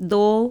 2،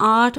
8